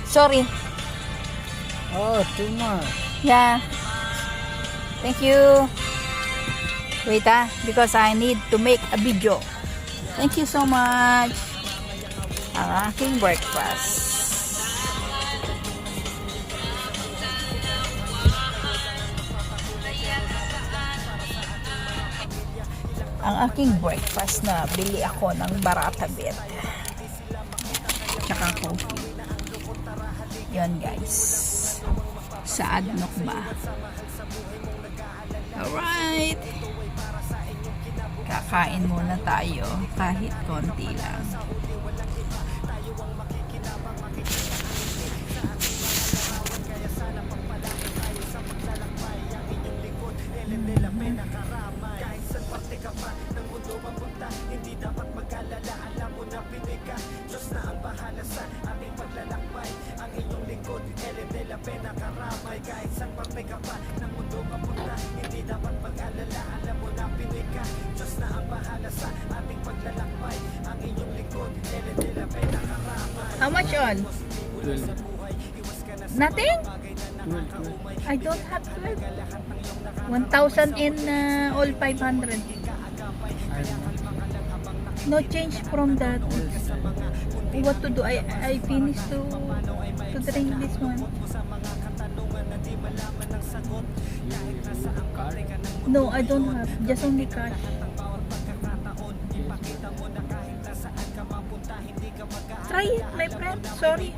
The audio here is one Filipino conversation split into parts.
Sorry. Oh, too much. Yeah. Thank you. Wait because I need to make a video. Thank you so much. Ang aking breakfast. Ang aking breakfast na bili ako ng Baratabet. Tsaka coffee. Yun guys. Sa Adnok ba? Alright. Kakain muna tayo kahit konti lang. Hindi dapat mag-alala, alam mo na Pinoy ka. Diyos na ang bahala sa ating paglalakbay. Ang inyong lingkod, Ellen de la Pena Karamay. Kahit saan parte ka pa ng mundo mapunta, hindi dapat mag-alala, alam mo na Pinoy ka. Diyos na ang bahala sa ating paglalakbay. Ang inyong lingkod, Ellen de la Pena Karamay. How much on? 12. Nothing? 12. I don't have 12. 1,000 in all 500. No change from that. What to do? I finished to drink this one. No, I don't have. Just only cash. Try it, my friend. Sorry.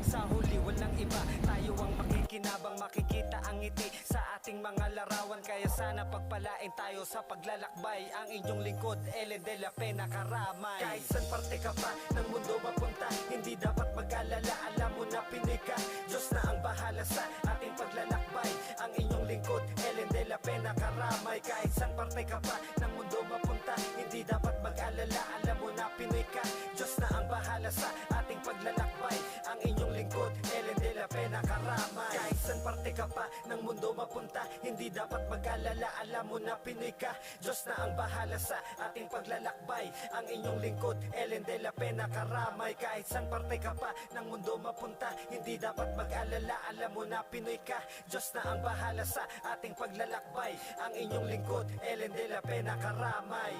Sa huli walang iba, tayo ang makikinabang, makikita ang ngiti sa ating mga larawan. Kaya sana pagpalain tayo sa paglalakbay. Ang inyong lingkod, Ellen de la Pena Karamay. Kahit saan parte ka pa ng mundo mapunta, hindi dapat mag-alala, alam mo na Pinoy ka. Diyos na ang bahala sa ating paglalakbay. Ang inyong lingkod, Ellen de la Pena Karamay. Kahit saan parte ka pa ng mundo mapunta, hindi dapat mag-alala, alam mo na Pinoy ka. Diyos na ang bahala sa ating paglalakbay. Ang inyong lingkod, Ellen de la Pena Karamay. Kahit saan parte ka pa ng mundo mapunta, hindi dapat mag-alala, alam mo na Pinoy ka. Diyos na ang bahala sa ating paglalakbay. Ang inyong lingkod, Ellen de la Pena Karamay. Kahit saan parte ka pa ng mundo mapunta, hindi dapat mag-alala, alam mo na Pinoy ka. Diyos na ang bahala sa ating paglalakbay. Ang inyong lingkod, Ellen de la Pena Karamay.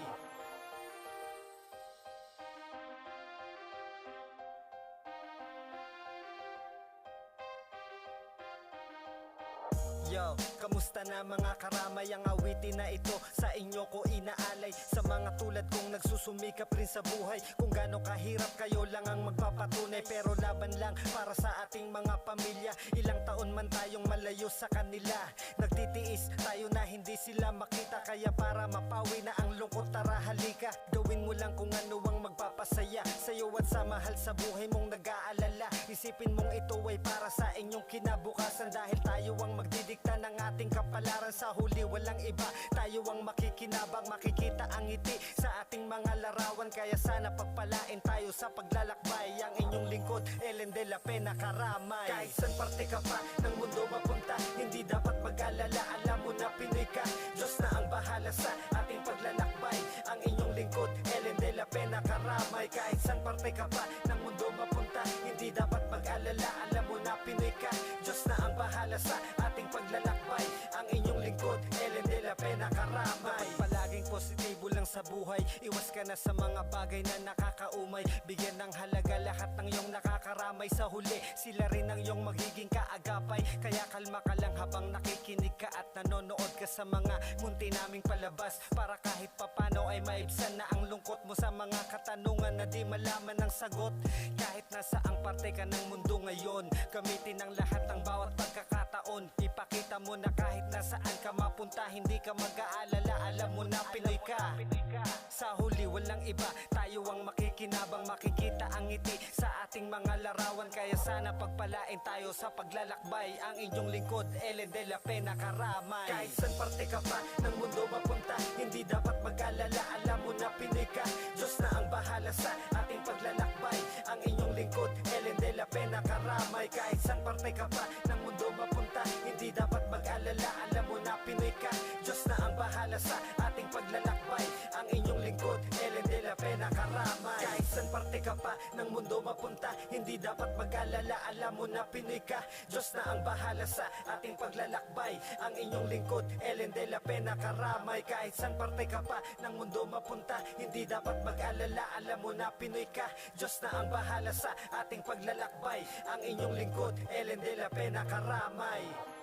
Yo, kamusta na mga karamay? Ang awitin na ito sa inyo ko inaalay. Sa mga tulad kong nagsusumikap rin sa buhay. Kung gaano kahirap, kayo lang ang magpapatunay. Pero laban lang para sa ating mga pamilya. Ilang taon man tayong malayo sa kanila, nagtitiis tayo na hindi sila makita. Kaya para mapawi na ang lungkot, tara halika. Gawin mo lang kung ano ang magpapasaya sa'yo at sa mahal sa buhay mong nag-aalala. Isipin mong ito ay para sa inyong kinabukasan. Dahil tayo ang magdidikta ng ating kapalaran. Sa huli walang iba, tayo ang makikinabang, makikita ang ngiti sa ating mga larawan. Kaya sana pagpalain tayo sa paglalakbay. Ang inyong lingkod, Ellen de la Pena Karamay. Kahit saan parte ka pa ng mundo mapunta, hindi dapat mag-alala, alam mo na Pinoy ka. Diyos na ang bahala sa ating paglalakbay. Ang inyong lingkod, Ellen de la Pena Karamay. Kahit saan parte ka pa ng mundo mapunta, hindi dapat mag-alala, alam mo na Pinoy ka. Diyos na ang bahala sa ating paglalakbay. Ang inyong lingkod, Ellen de la Pena Karamay. Palaging positibo lang sa buhay, iwas ka na sa mga bagay na nakakaumay. Bigyan ng halaga lahat ng iyong nakakaramay. Sa huli, sila rin ang iyong magiging kaagapay. Kaya kalma ka lang habang nakikinig ka at nanonood ka sa mga munti naming palabas. Para kahit papano ay maibsan na ang lungkot mo sa mga katanungan na di malaman ng sagot. Kahit nasa ang parte ka ng mundo ngayon, gamitin ang lahat ng bawat pagkakataon. Ipakita mo na kahit nasaan ka mapunta, hindi ka mag-aalala, alam mo na Pinoy ka. Sa huli walang iba, tayo ang makikinabang, makikita ang ngiti sa ating mga larawan. Kaya sana pagpalain tayo sa paglalakbay. Ang inyong lingkod, Ellen de la Pena Karamay. Kahit saan parte ka pa ng mundo mapunta, hindi dapat mag-alala, alam mo na Pinoy ka. Diyos na ang bahala sa ating paglalakbay. Ang inyong lingkod, Ellen de la Pena Karamay. Kahit saan parte ka pa ng mundo mapunta, hindi dapat mag-alala, alam mo na Pinoy ka. Diyos na ang bahala sa ating paglalakbay. Ang inyong lingkod, Ellen de la Pena Karamay. Kahit saan parte ka pa ng mundo mapunta, hindi dapat mag-alala, alam mo na Pinoy ka, Diyos na ang bahala sa ating paglalakbay. Ang inyong lingkod, Ellen de la Pena Karamay. Kahit san parte ka pa ng mundo mapunta, hindi dapat mag-alala, alam mo na Pinoy ka, Diyos na ang bahala sa ating paglalakbay. Ang inyong lingkod, Ellen de la Pena Karamay.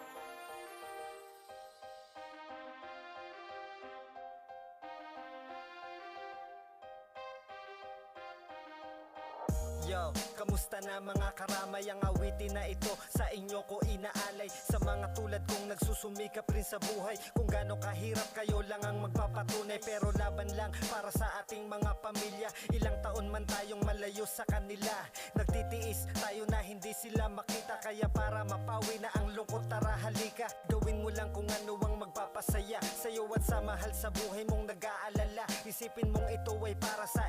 Yo, kamusta na mga karamay? Ang awitin na ito sa inyo ko inaalay. Sa mga tulad kong nagsusumikap rin sa buhay, kung gaano kahirap kayo lang ang magpapatunay. Pero laban lang para sa ating mga pamilya. Ilang taon man tayong malayo sa kanila, nagtitiis tayo na hindi sila makita. Kaya para mapawi na ang lungkot, tara halika, gawin mo lang kung ano ang magpapasaya sa'yo at sa mahal sa buhay mong nag-aalala. Isipin mong ito ay para sa